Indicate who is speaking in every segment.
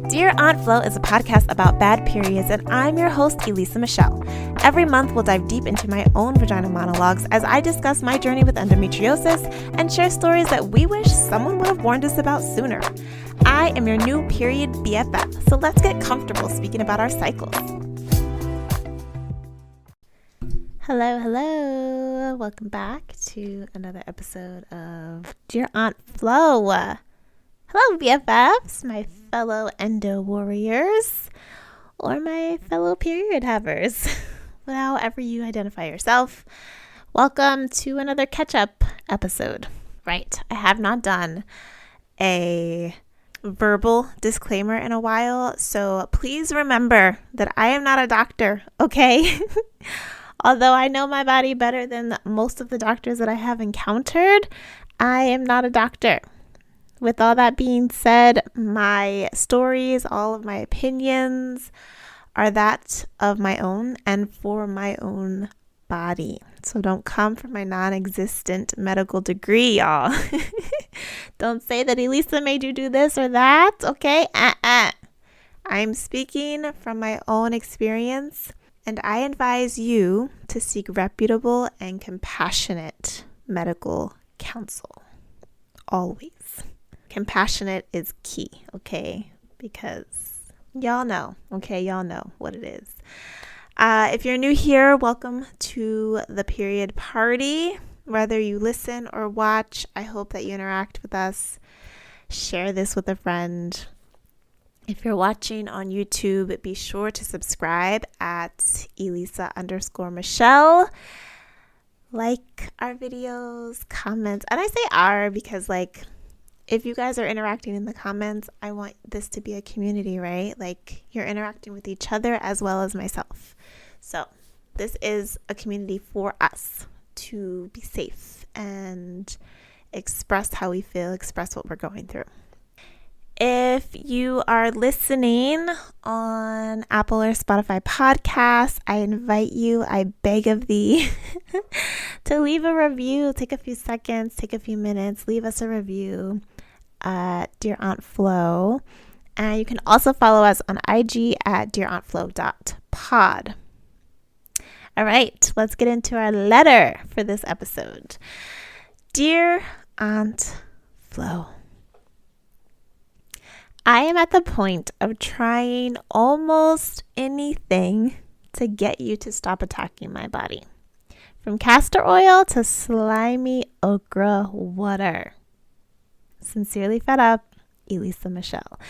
Speaker 1: Dear Aunt Flo is a podcast about bad periods, and I'm your host, Elisa Michelle. Every month, we'll dive deep into my own vagina monologues as I discuss my journey with endometriosis and share stories that we wish someone would have warned us about sooner. I am your new period BFF, so let's get comfortable speaking about our cycles. Hello. Welcome back to another episode of Dear Aunt Flo. Hello, BFFs, my fellow Endo warriors, or my fellow period havers, however you identify yourself. Welcome to another catch-up episode. Right, I have not done a verbal disclaimer in a while, so please remember that I am not a doctor, okay? Although I know my body better than most of the doctors that I have encountered, I am not a doctor. With all that being said, my stories, all of my opinions are that of my own and for my own body. So don't come for my non-existent medical degree, y'all. Don't say that Elisa made you do this or that, okay? I'm speaking from my own experience, and I advise you to seek reputable and compassionate medical counsel. Always. Compassionate is key, okay? Because y'all know what it is. If you're new here, welcome to the period party. Whether you listen or watch, I hope that you interact with us. Share this with a friend. If you're watching on YouTube, be sure to subscribe at Elisa_Michelle. Like our videos, comment. And I say our because if you guys are interacting in the comments, I want this to be a community, right? You're interacting with each other as well as myself. So this is a community for us to be safe and express how we feel, express what we're going through. If you are listening on Apple or Spotify podcasts, I invite you, I beg of thee, to leave a review. Take a few seconds, take a few minutes, leave us a review at Dear Aunt Flo. And you can also follow us on IG at dearauntflo.pod. All right, let's get into our letter for this episode. Dear Aunt Flo, I am at the point of trying almost anything to get you to stop attacking my body. From castor oil to slimy okra water. Sincerely fed up, Elisa Michelle.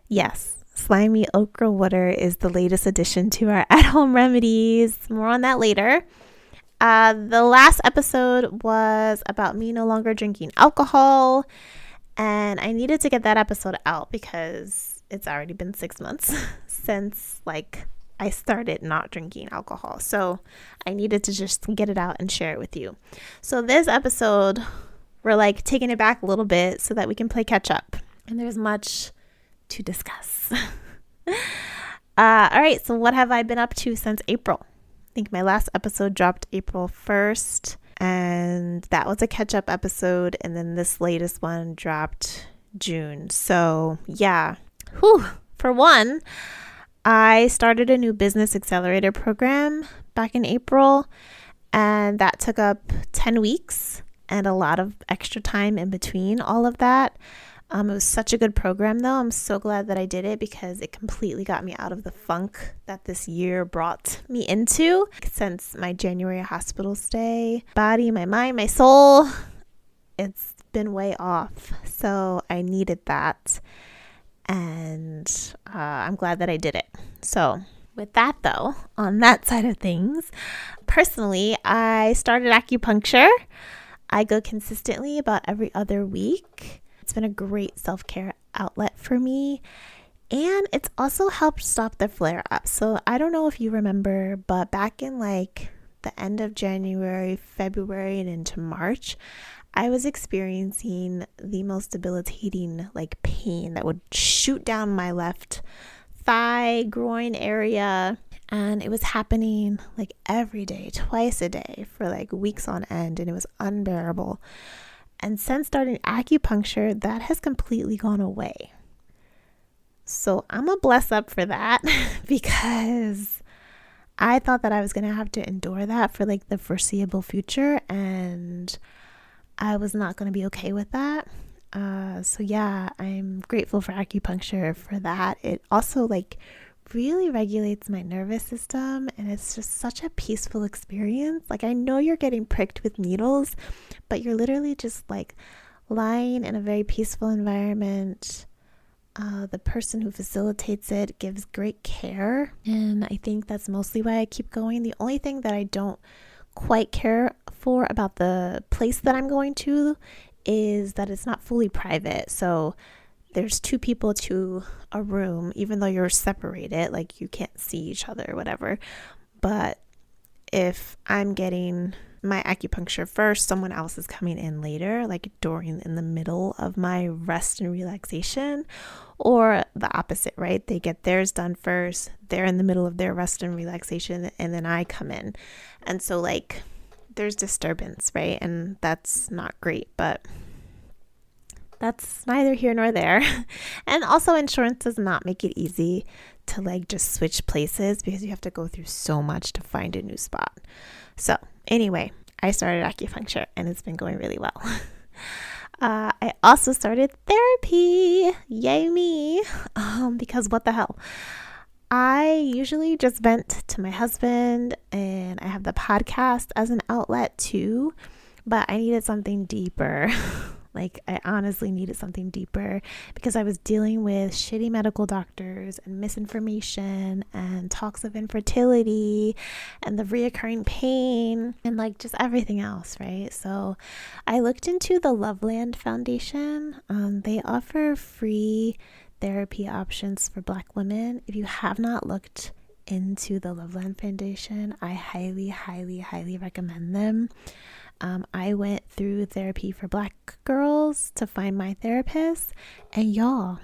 Speaker 1: Yes, slimy okra water is the latest addition to our at-home remedies. More on that later. The last episode was about me no longer drinking alcohol. And I needed to get that episode out because it's already been 6 months since I started not drinking alcohol. So I needed to just get it out and share it with you. So this episode, we're taking it back a little bit so that we can play catch up. And there's much to discuss. All right. So what have I been up to since April? I think my last episode dropped April 1st. And that was a catch-up episode. And then this latest one dropped June. So yeah. For one, I started a new business accelerator program back in April. And that took up 10 weeks and a lot of extra time in between all of that. It was such a good program, though. I'm so glad that I did it because it completely got me out of the funk that this year brought me into since my January hospital stay. Body, my mind, my soul, it's been way off. So I needed that. And I'm glad that I did it. So with that, though, on that side of things, personally, I started acupuncture. I go consistently about every other week. It's been a great self-care outlet for me, and it's also helped stop the flare-up. So I don't know if you remember, but back in the end of January, February, and into March, I was experiencing the most debilitating pain that would shoot down my left thigh, groin area, and it was happening every day, twice a day for weeks on end, and it was unbearable. And since starting acupuncture, that has completely gone away. So I'm a bless up for that because I thought that I was going to have to endure that for like the foreseeable future, and I was not going to be okay with that. So yeah, I'm grateful for acupuncture for that. It also like really regulates my nervous system, and it's just such a peaceful experience. Like, I know you're getting pricked with needles, but you're literally just like lying in a very peaceful environment. The person who facilitates it gives great care, and I think that's mostly why I keep going. The only thing that I don't quite care for about the place that I'm going to is that it's not fully private. So there's 2 people to a room, even though you're separated, like you can't see each other or whatever. But if I'm getting my acupuncture first, someone else is coming in later, like in the middle of my rest and relaxation, or the opposite, right? They get theirs done first, they're in the middle of their rest and relaxation, and then I come in. And so like there's disturbance, right? And that's not great, but that's neither here nor there. And also, insurance does not make it easy to like just switch places because you have to go through so much to find a new spot. So anyway, I started acupuncture and it's been going really well. I also started therapy. Yay me. Because what the hell? I usually just vent to my husband, and I have the podcast as an outlet too, but I needed something deeper. Like, I honestly needed something deeper because I was dealing with shitty medical doctors and misinformation and talks of infertility and the reoccurring pain and like just everything else, right? So I looked into the Loveland Foundation. They offer free therapy options for Black women. If you have not looked into the Loveland Foundation, I highly, highly, highly recommend them. I went through therapy for Black girls to find my therapist, and y'all,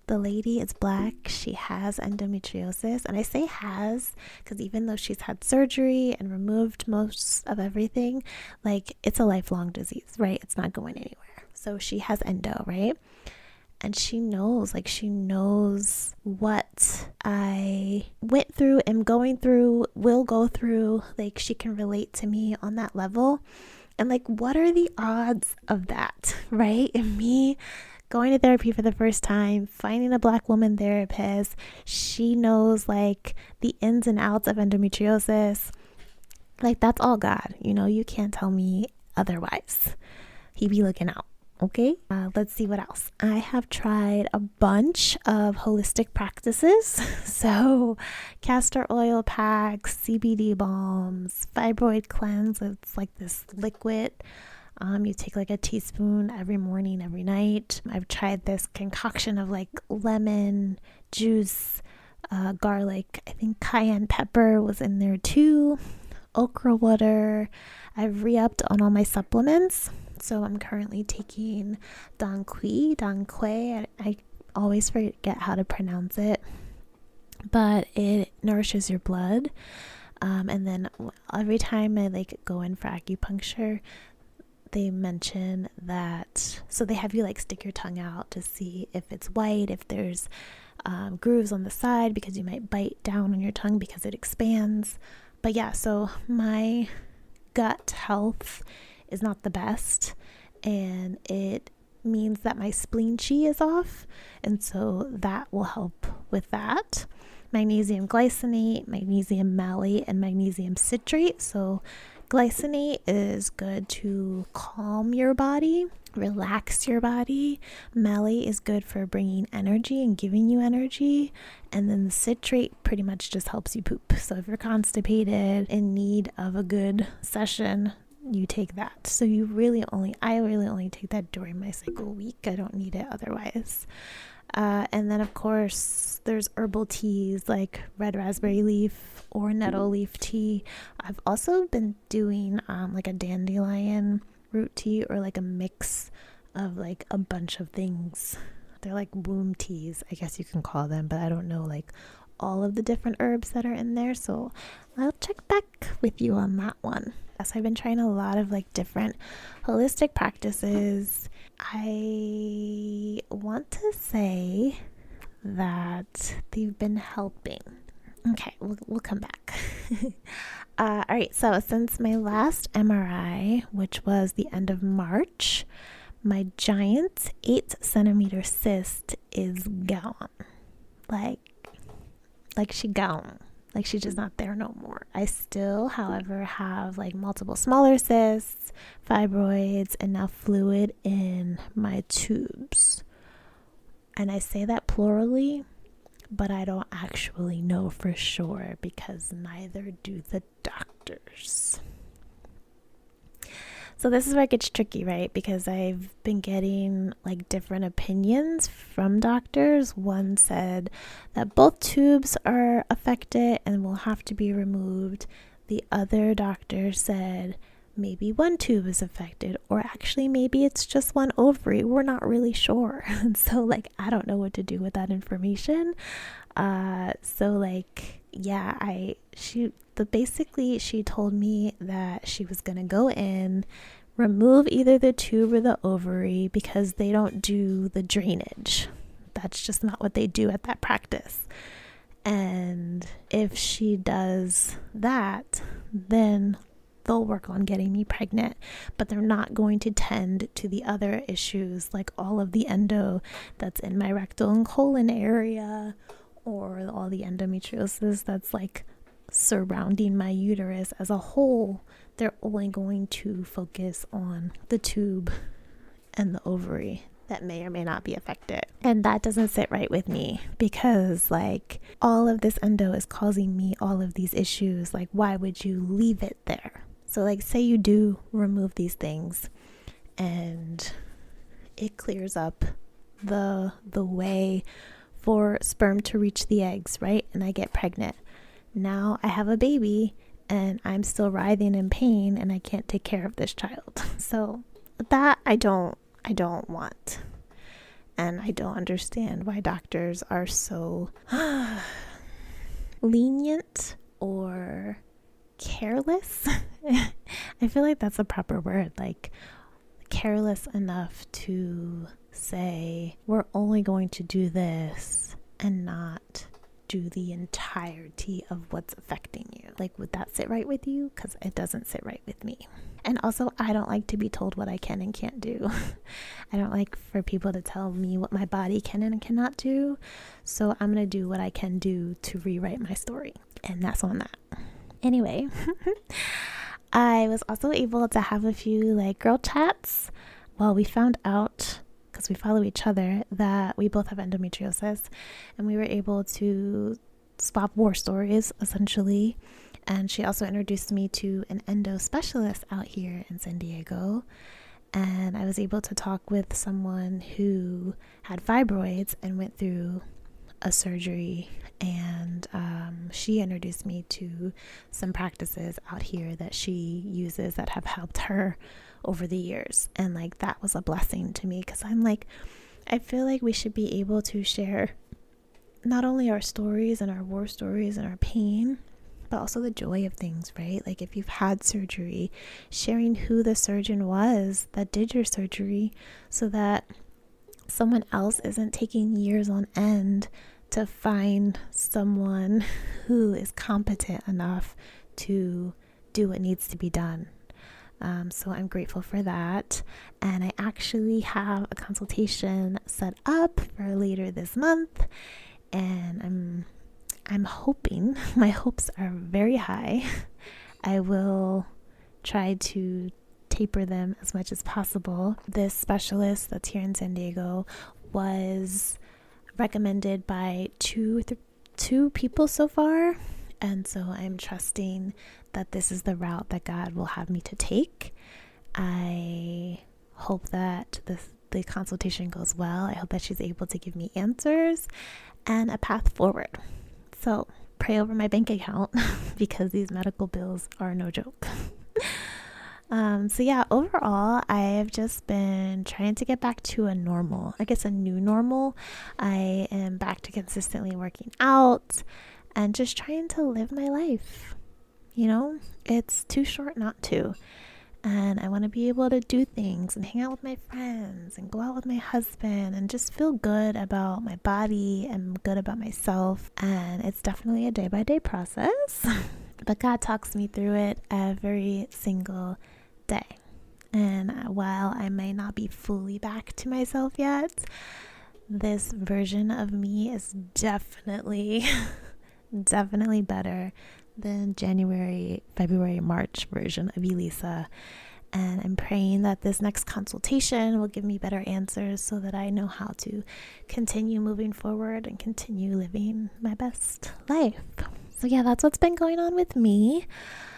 Speaker 1: the lady is Black. She has endometriosis, and I say has because even though she's had surgery and removed most of everything, like, it's a lifelong disease, right? It's not going anywhere. So she has endo, right? And she knows what I went through, am going through, will go through. Like, she can relate to me on that level. And like, what are the odds of that, right? And me going to therapy for the first time, finding a Black woman therapist. She knows like the ins and outs of endometriosis. Like, that's all God. You can't tell me otherwise. He be looking out. Okay, let's see what else. I have tried a bunch of holistic practices. So castor oil packs, CBD balms, fibroid cleanse. It's like this liquid. You take like a teaspoon every morning, every night. I've tried this concoction of like lemon juice, garlic. I think cayenne pepper was in there too. Okra water. I've re-upped on all my supplements. So I'm currently taking Quay. I always forget how to pronounce it, but it nourishes your blood. And then every time I like go in for acupuncture, they mention that, so they have you like stick your tongue out to see if it's white, if there's grooves on the side, because you might bite down on your tongue because it expands. But yeah, so my gut health is not the best, and it means that my spleen chi is off, and so that will help with that. Magnesium glycinate, magnesium malate, and magnesium citrate. So glycinate is good to calm your body, relax your body. Malate is good for bringing energy and giving you energy, and then the citrate pretty much just helps you poop. So if you're constipated, in need of a good session, you take that. So I really only take that during my cycle week. I don't need it otherwise. And then of course there's herbal teas like red raspberry leaf or nettle leaf tea. I've also been doing like a dandelion root tea, or like a mix of like a bunch of things. They're like womb teas, I guess you can call them, but I don't know like all of the different herbs that are in there. So I'll check back with you on that one. So I've been trying a lot of like different holistic practices. I want to say that they've been helping. Okay, we'll come back. All right, so since my last MRI, which was the end of March, my giant 8 centimeter cyst is gone. Like she gone. Like she's just not there no more. I still, however, have like multiple smaller cysts, fibroids, and now fluid in my tubes. And I say that plurally, but I don't actually know for sure because neither do the doctors. So this is where it gets tricky, right? Because I've been getting like different opinions from doctors. One said that both tubes are affected and will have to be removed. The other doctor said maybe one tube is affected, or actually maybe it's just one ovary. We're not really sure. So like, I don't know what to do with that information. Basically she told me that she was going to go in, remove either the tube or the ovary because they don't do the drainage. That's just not what they do at that practice. And if she does that, then they'll work on getting me pregnant, but they're not going to tend to the other issues like all of the endo that's in my rectal and colon area, or all the endometriosis that's like surrounding my uterus as a whole. They're only going to focus on the tube and the ovary that may or may not be affected. And that doesn't sit right with me because like all of this endo is causing me all of these issues. Like, why would you leave it there? So like, say you do remove these things and it clears up the way for sperm to reach the eggs, right? And I get pregnant. Now I have a baby and I'm still writhing in pain and I can't take care of this child. So that I don't want. And I don't understand why doctors are so lenient or careless. I feel like that's a proper word, like careless enough to say we're only going to do this and not do the entirety of what's affecting you. Like, would that sit right with you? Because it doesn't sit right with me. And also, I don't like to be told what I can and can't do. I don't like for people to tell me what my body can and cannot do. So I'm going to do what I can do to rewrite my story. And that's on that. Anyway, I was also able to have a few like girl chats. Well, we found out, because we follow each other, that we both have endometriosis, and we were able to swap war stories essentially. And she also introduced me to an endo specialist out here in San Diego, and I was able to talk with someone who had fibroids and went through a surgery, and she introduced me to some practices out here that she uses that have helped her over the years. And like, that was a blessing to me, because I'm like, I feel like we should be able to share not only our stories and our war stories and our pain, but also the joy of things, right? Like, if you've had surgery, sharing who the surgeon was that did your surgery, so that someone else isn't taking years on end to find someone who is competent enough to do what needs to be done. So I'm grateful for that. And I actually have a consultation set up for later this month. And I'm hoping, my hopes are very high. I will try to taper them as much as possible. This specialist that's here in San Diego was recommended by two people so far. And so I'm trusting that this is the route that God will have me to take. I hope that the consultation goes well. I hope that she's able to give me answers and a path forward. So pray over my bank account because these medical bills are no joke. So yeah, overall, I've just been trying to get back to a normal, I guess a new normal. I am back to consistently working out and just trying to live my life. You know, it's too short not to. And I want to be able to do things and hang out with my friends and go out with my husband and just feel good about my body and good about myself. And it's definitely a day-by-day process, but God talks me through it every single day. And while I may not be fully back to myself yet, this version of me is definitely better than January, February, March version of Elisa. And I'm praying that this next consultation will give me better answers so that I know how to continue moving forward and continue living my best life. So yeah, that's what's been going on with me.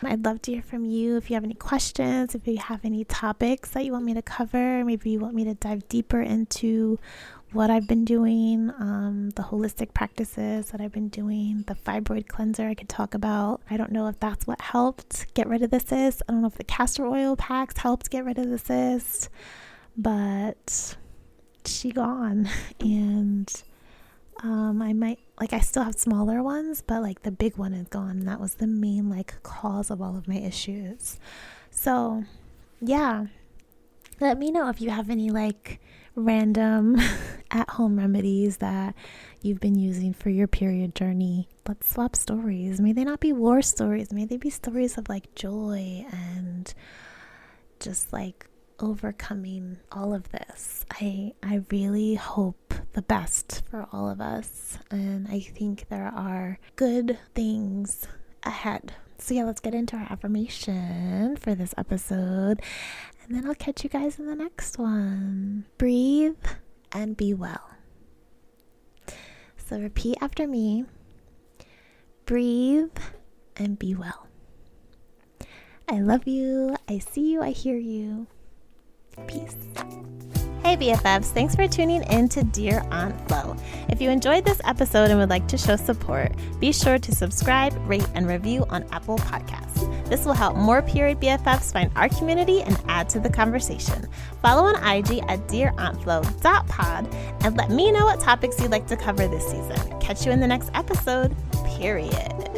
Speaker 1: I'd love to hear from you if you have any questions, if you have any topics that you want me to cover. Maybe you want me to dive deeper into what I've been doing, the holistic practices that I've been doing, the fibroid cleanser I could talk about. I don't know if that's what helped get rid of the cyst. I don't know if the castor oil packs helped get rid of the cyst, but she gone. And I still have smaller ones, but the big one is gone. And that was the main cause of all of my issues. So yeah, let me know if you have any random at-home remedies that you've been using for your period journey. Let's swap stories. May they not be war stories. May they be stories of joy and just overcoming all of this. I really hope the best for all of us, and I think there are good things ahead. So yeah, let's get into our affirmation for this episode, and then I'll catch you guys in the next one. Breathe and be well. So repeat after me. Breathe and be well. I love you. I see you. I hear you. Peace. Hey BFFs, thanks for tuning in to Dear Aunt Flo. If you enjoyed this episode and would like to show support, be sure to subscribe, rate, and review on Apple Podcasts. This will help more period BFFs find our community and add to the conversation. Follow on IG at dearauntflo.pod and let me know what topics you'd like to cover this season. Catch you in the next episode, period.